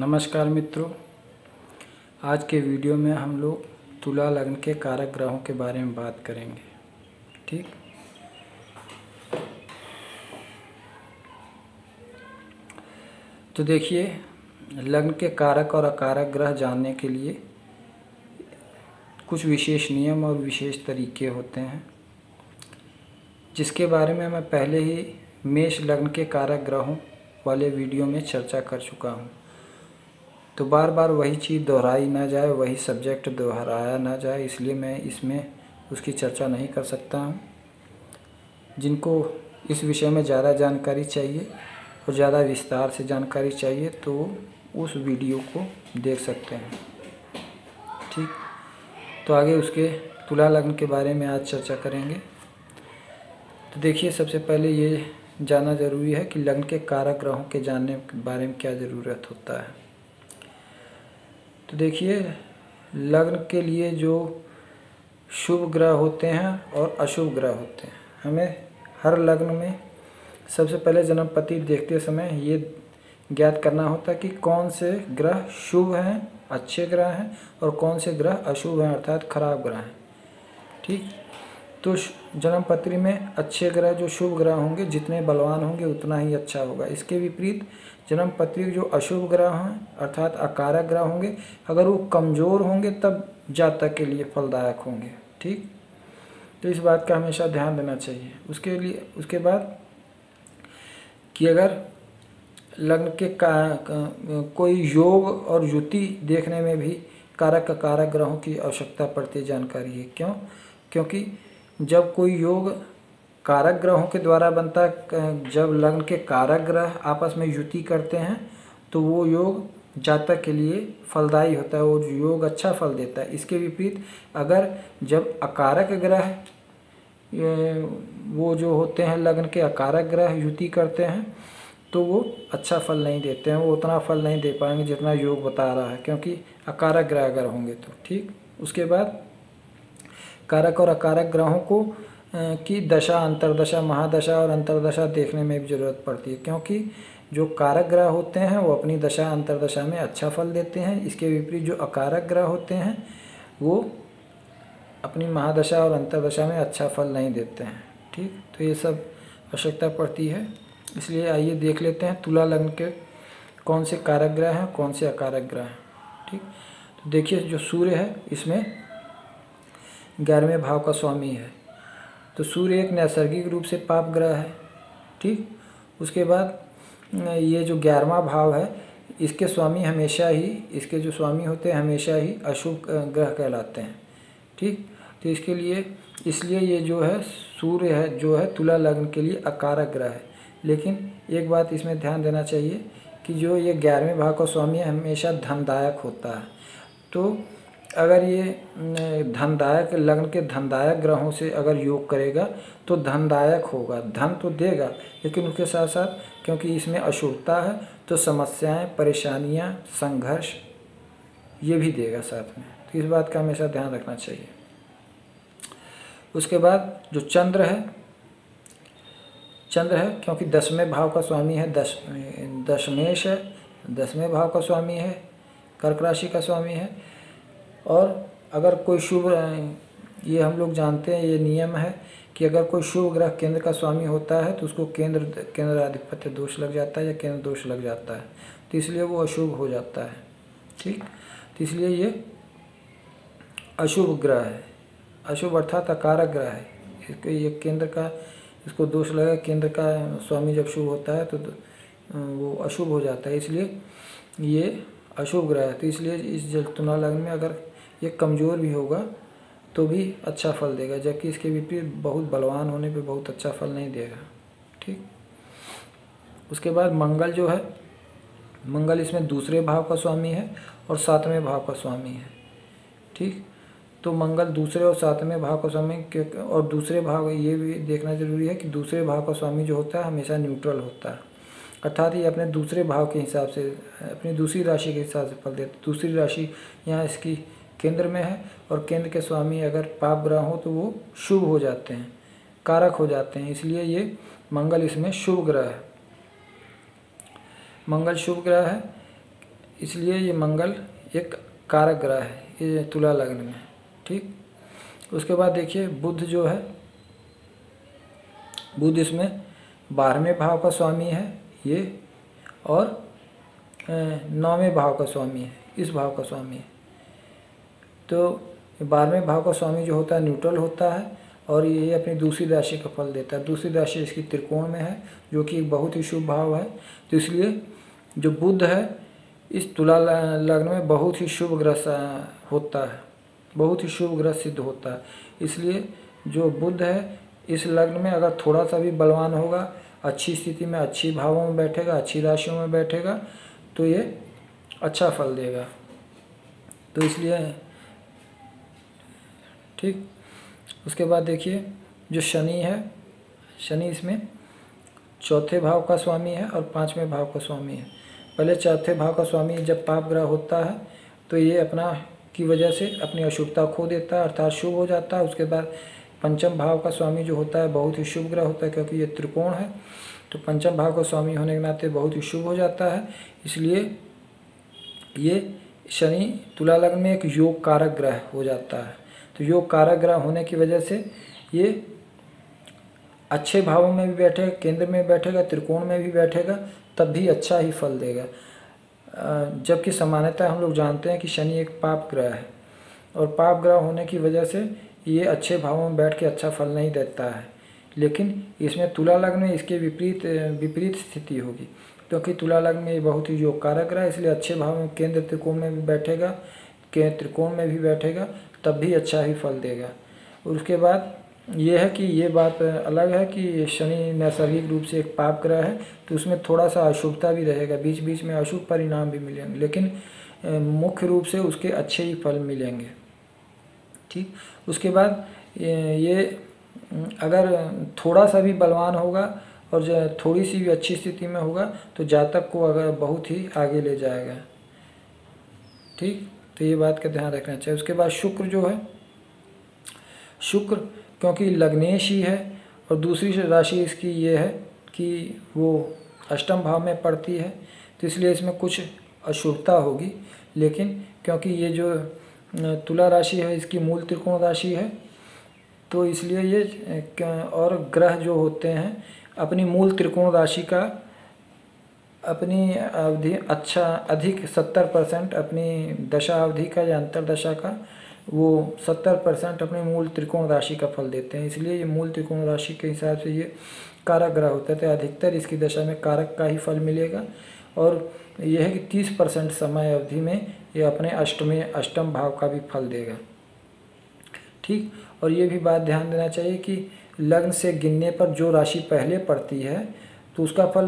नमस्कार मित्रों, आज के वीडियो में हम लोग तुला लग्न के कारक ग्रहों के बारे में बात करेंगे। ठीक, तो देखिए, लग्न के कारक और अकारक ग्रह जानने के लिए कुछ विशेष नियम और विशेष तरीके होते हैं, जिसके बारे में मैं पहले ही मेष लग्न के कारक ग्रहों वाले वीडियो में चर्चा कर चुका हूँ। तो बार बार वही चीज़ दोहराई ना जाए, वही सब्जेक्ट दोहराया ना जाए, इसलिए मैं इसमें उसकी चर्चा नहीं कर सकता हूँ। जिनको इस विषय में ज़्यादा जानकारी चाहिए और ज़्यादा विस्तार से जानकारी चाहिए तो उस वीडियो को देख सकते हैं। ठीक, तो आगे उसके तुला लग्न के बारे में आज चर्चा करेंगे। तो देखिए, सबसे पहले ये जानना ज़रूरी है कि लग्न के कारक ग्रहों के जानने के बारे में क्या ज़रूरत होता है। तो देखिए, लग्न के लिए जो शुभ ग्रह होते हैं और अशुभ ग्रह होते हैं, हमें हर लग्न में सबसे पहले जन्मपति देखते समय ये ज्ञात करना होता है कि कौन से ग्रह शुभ हैं, अच्छे ग्रह हैं, और कौन से ग्रह अशुभ हैं अर्थात खराब ग्रह हैं। ठीक, तो जन्मपत्री में अच्छे ग्रह जो शुभ ग्रह होंगे, जितने बलवान होंगे उतना ही अच्छा होगा। इसके विपरीत जन्मपत्री जो अशुभ ग्रह हैं अर्थात अकारक ग्रह होंगे, अगर वो कमज़ोर होंगे तब जातक के लिए फलदायक होंगे। ठीक, तो इस बात का हमेशा ध्यान देना चाहिए। उसके बाद कि अगर लग्न के कोई योग और युति देखने में भी कारक अकारक ग्रहों की आवश्यकता पड़ती है, जानकारी है। क्यों? क्योंकि जब कोई योग कारक ग्रहों के द्वारा बनता है, जब लग्न के कारक ग्रह आपस में युति करते हैं तो वो योग जातक के लिए फलदायी होता है, वो योग अच्छा फल देता है। इसके विपरीत अगर जब अकारक ग्रह वो जो होते हैं लग्न के अकारक ग्रह युति करते हैं तो वो अच्छा फल नहीं देते हैं, वो उतना फल नहीं दे पाएंगे जितना योग बता रहा है, क्योंकि अकारक ग्रह अगर होंगे तो। ठीक, उसके कारक और अकारक ग्रहों को की दशा, अंतरदशा, महादशा और अंतरदशा देखने में भी ज़रूरत पड़ती है, क्योंकि जो कारक ग्रह होते हैं वो अपनी दशा अंतरदशा में अच्छा फल देते हैं। इसके विपरीत जो अकारक ग्रह होते हैं वो अपनी महादशा और अंतरदशा में अच्छा फल नहीं देते हैं। ठीक, तो ये सब आवश्यकता पड़ती है। इसलिए आइए देख लेते हैं तुला लग्न के कौन से कारक ग्रह हैं, कौन से अकारक ग्रह हैं। ठीक, तो देखिए, जो सूर्य है इसमें 11वें भाव का स्वामी है, तो सूर्य एक नैसर्गिक रूप से पाप ग्रह है। ठीक, उसके बाद ये जो 11वां भाव है इसके स्वामी हमेशा ही, इसके जो स्वामी होते हैं हमेशा ही अशुभ ग्रह कहलाते हैं। ठीक, तो इसलिए ये जो है सूर्य है जो है तुला लग्न के लिए अकारक ग्रह है। लेकिन एक बात इसमें ध्यान देना चाहिए कि जो ये 11वें भाव का स्वामी है हमेशा धनदायक होता है। तो अगर ये धनदायक लग्न के धनदायक ग्रहों से अगर योग करेगा तो धनदायक होगा, धन तो देगा, लेकिन उसके साथ साथ क्योंकि इसमें अशुभता है तो समस्याएं, परेशानियां, संघर्ष ये भी देगा साथ में। तो इस बात का हमेशा ध्यान रखना चाहिए। उसके बाद जो चंद्र है क्योंकि 10वें भाव का स्वामी है, दशमेश है, 10वें भाव का स्वामी है, कर्क राशि का स्वामी है। और अगर कोई शुभ, ये हम लोग जानते हैं, ये नियम है कि अगर कोई शुभ ग्रह केंद्र का स्वामी होता है तो उसको केंद्र आधिपत्य दोष लग जाता है या केंद्र दोष लग जाता है, तो इसलिए वो अशुभ हो जाता है। ठीक, तो इसलिए ये अशुभ ग्रह है, अशुभ अर्थात अकारक ग्रह है। इसको ये केंद्र का इसको दोष लगा, केंद्र का स्वामी जब शुभ होता है तो वो अशुभ हो जाता है, इसलिए ये अशुभ ग्रह है। तो इसलिए इस तुला लग्न में अगर ये कमज़ोर भी होगा तो भी अच्छा फल देगा, जबकि इसके विपरीत बहुत बलवान होने पे बहुत अच्छा फल नहीं देगा। ठीक, उसके बाद मंगल जो है, मंगल इसमें 2 भाव का स्वामी है और 7वें भाव का स्वामी है। ठीक, तो मंगल 2 और 7वें भाव का स्वामी, और दूसरे भाव, ये भी देखना जरूरी है कि 2 भाव का स्वामी जो होता है हमेशा न्यूट्रल होता है, अर्थात ये अपने 2 भाव के हिसाब से, अपनी दूसरी राशि के हिसाब से फल देते। दूसरी राशि यहाँ इसकी केंद्र में है और केंद्र के स्वामी अगर पाप ग्रह हो तो वो शुभ हो जाते हैं, कारक हो जाते हैं, इसलिए ये मंगल इसमें शुभ ग्रह है। मंगल शुभ ग्रह है, इसलिए ये मंगल एक कारक ग्रह है ये तुला लग्न में। ठीक, उसके बाद देखिए बुध जो है, बुध इसमें 12वें भाव का स्वामी है ये, और 9वें भाव का स्वामी है, इस भाव का स्वामी है। तो 12वें भाव का स्वामी जो होता है न्यूट्रल होता है, और ये अपनी दूसरी राशि का फल देता है। दूसरी राशि इसकी त्रिकोण में है, जो कि एक बहुत ही शुभ भाव है। तो इसलिए जो बुध है इस तुला लग्न में बहुत ही शुभ ग्रह होता है, बहुत ही शुभ ग्रह सिद्ध होता है। इसलिए जो बुध है इस लग्न में अगर थोड़ा सा भी बलवान होगा, अच्छी स्थिति में, अच्छी भावों में बैठेगा, अच्छी राशियों में बैठेगा, तो ये अच्छा फल देगा। तो इसलिए ठीक, उसके बाद देखिए जो शनि है, शनि इसमें चौथे भाव का स्वामी है और 5वें भाव का स्वामी है। पहले चौथे भाव का स्वामी जब पाप ग्रह होता है तो ये अपना की वजह से अपनी अशुभता खो देता है, अर्थात शुभ हो जाता है। उसके बाद पंचम भाव का स्वामी जो होता है बहुत ही शुभ ग्रह होता है, क्योंकि ये त्रिकोण है, तो पंचम भाव का स्वामी होने के नाते बहुत ही शुभ हो जाता है। इसलिए ये शनि तुला लग्न में एक योग कारक ग्रह हो जाता है। तो योग कारक ग्रह होने की वजह से ये अच्छे भावों में भी बैठेगा, केंद्र में बैठेगा, त्रिकोण में भी बैठेगा, तब भी अच्छा ही फल देगा। जबकि सामान्यतः हम लोग जानते हैं कि शनि एक पाप ग्रह है, और पाप ग्रह होने की वजह से ये अच्छे भावों में बैठ के अच्छा फल नहीं देता है। लेकिन इसमें तुला लग्न में इसके विपरीत स्थिति होगी, क्योंकि तुला लग्न में ये बहुत ही योग कारक ग्रह है। इसलिए अच्छे भाव में केंद्र त्रिकोण में भी बैठेगा, त्रिकोण में भी बैठेगा, तब भी अच्छा ही फल देगा। और उसके बाद ये है कि ये बात अलग है कि शनि नैसर्गिक रूप से एक पाप ग्रह है, तो उसमें थोड़ा सा अशुभता भी रहेगा, बीच बीच में अशुभ परिणाम भी मिलेंगे, लेकिन मुख्य रूप से उसके अच्छे ही फल मिलेंगे। ठीक, उसके बाद ये अगर थोड़ा सा भी बलवान होगा और थोड़ी सी भी अच्छी स्थिति में होगा तो जातक को अगर बहुत ही आगे ले जाएगा। ठीक, तो ये बात का ध्यान रखना चाहिए। उसके बाद शुक्र जो है, शुक्र क्योंकि लग्नेश ही है और दूसरी राशि इसकी ये है कि वो अष्टम भाव में पड़ती है, तो इसलिए इसमें कुछ अशुभता होगी। लेकिन क्योंकि ये जो तुला राशि है इसकी मूल त्रिकोण राशि है, तो इसलिए ये और ग्रह जो होते हैं अपनी मूल त्रिकोण राशि का अपनी अवधि अधिक 70% अपनी दशा अवधि का या अंतरदशा का वो 70% अपने मूल त्रिकोण राशि का फल देते हैं। इसलिए ये मूल त्रिकोण राशि के हिसाब से ये कारक ग्रह होता है, तो अधिकतर इसकी दशा में कारक का ही फल मिलेगा। और यह है कि 30% समय अवधि में ये अपने अष्टम भाव का भी फल देगा। ठीक, और ये भी बात ध्यान देना चाहिए कि लग्न से गिनने पर जो राशि पहले पड़ती है तो उसका फल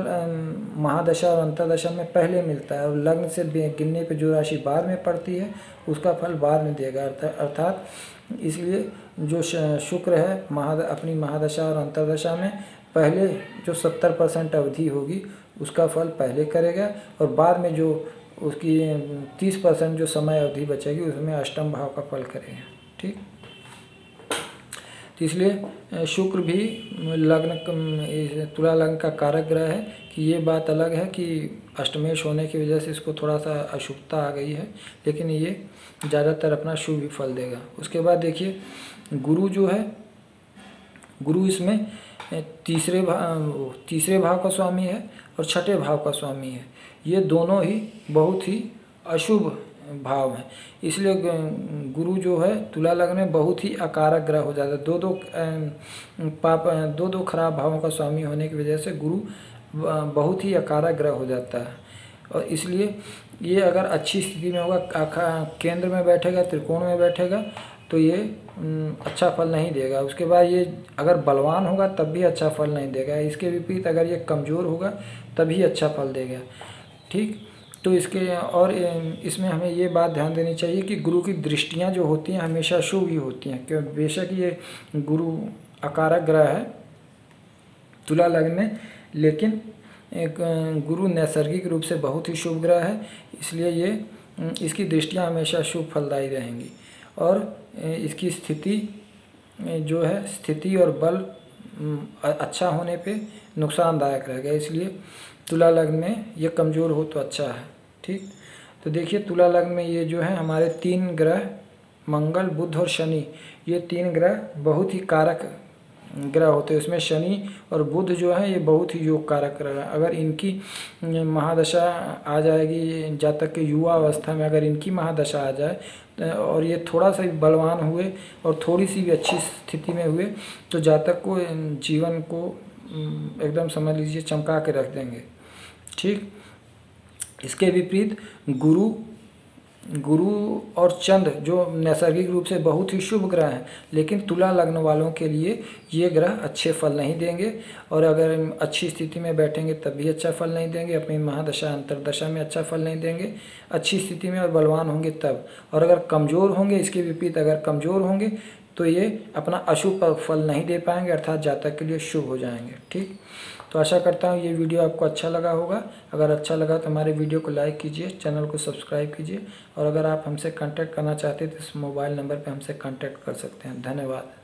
महादशा और अंतरदशा में पहले मिलता है, और लग्न से गिनने पर जो राशि बाद में पड़ती है उसका फल बाद में देगा। अर्थात इसलिए जो शुक्र है अपनी महादशा और अंतरदशा में पहले जो 70% अवधि होगी उसका फल पहले करेगा, और बाद में जो उसकी 30% जो समय अवधि बचेगी उसमें अष्टम भाव का फल करेगा। ठीक, तो इसलिए शुक्र भी लग्न तुला लग्न का कारक ग्रह है कि ये बात अलग है कि अष्टमेश होने की वजह से इसको थोड़ा सा अशुभता आ गई है, लेकिन ये ज़्यादातर अपना शुभ ही फल देगा। उसके बाद देखिए गुरु जो है, गुरु इसमें तीसरे भाव का स्वामी है और छठे भाव का स्वामी है। ये दोनों ही बहुत ही अशुभ भाव हैं, इसलिए गुरु जो है तुला लग्न में बहुत ही अकारक ग्रह हो जाता है। दो दो खराब भावों का स्वामी होने की वजह से गुरु बहुत ही अकारक ग्रह हो जाता है, और इसलिए ये अगर अच्छी स्थिति में होगा, केंद्र में बैठेगा, त्रिकोण में बैठेगा, तो ये अच्छा फल नहीं देगा। उसके बाद ये अगर बलवान होगा तब भी अच्छा फल नहीं देगा। इसके विपरीत अगर ये कमज़ोर होगा तभी अच्छा फल देगा। ठीक, तो इसमें हमें ये बात ध्यान देनी चाहिए कि गुरु की दृष्टियां जो होती हैं हमेशा शुभ ही होती हैं, क्योंकि बेशक ये गुरु अकारक ग्रह है तुला लग्न में, लेकिन एक गुरु नैसर्गिक रूप से बहुत ही शुभ ग्रह है, इसलिए ये इसकी दृष्टियां हमेशा शुभ फलदायी रहेंगी। और इसकी स्थिति और बल अच्छा होने पे नुकसानदायक रहेगा, इसलिए तुला लग्न में ये कमज़ोर हो तो अच्छा है। ठीक, तो देखिए तुला लग्न में ये जो है हमारे 3 ग्रह मंगल, बुध और शनि, ये 3 ग्रह बहुत ही कारक ग्रह होते हैं। इसमें शनि और बुध जो है ये बहुत ही योग कारक ग्रह है। अगर इनकी महादशा आ जाएगी, जातक के युवा अवस्था में अगर इनकी महादशा आ जाए और ये थोड़ा सा भी बलवान हुए और थोड़ी सी भी अच्छी स्थिति में हुए तो जातक को जीवन को एकदम समझ लीजिए चमका के रख देंगे। ठीक, इसके विपरीत गुरु और चंद्र जो नैसर्गिक रूप से बहुत ही शुभ ग्रह हैं, लेकिन तुला लग्न वालों के लिए ये ग्रह अच्छे फल नहीं देंगे, और अगर अच्छी स्थिति में बैठेंगे तब भी अच्छा फल नहीं देंगे, अपनी महादशा अंतरदशा में अच्छा फल नहीं देंगे, अच्छी स्थिति में और बलवान होंगे तब। और अगर कमज़ोर होंगे, इसके विपरीत अगर कमज़ोर होंगे तो ये अपना अशुभ फल नहीं दे पाएंगे, अर्थात जातक के लिए शुभ हो जाएंगे। ठीक, तो आशा करता हूँ ये वीडियो आपको अच्छा लगा होगा। अगर अच्छा लगा तो हमारे वीडियो को लाइक कीजिए, चैनल को सब्सक्राइब कीजिए, और अगर आप हमसे कांटेक्ट करना चाहते हैं तो इस मोबाइल नंबर पर हमसे कांटेक्ट कर सकते हैं। धन्यवाद।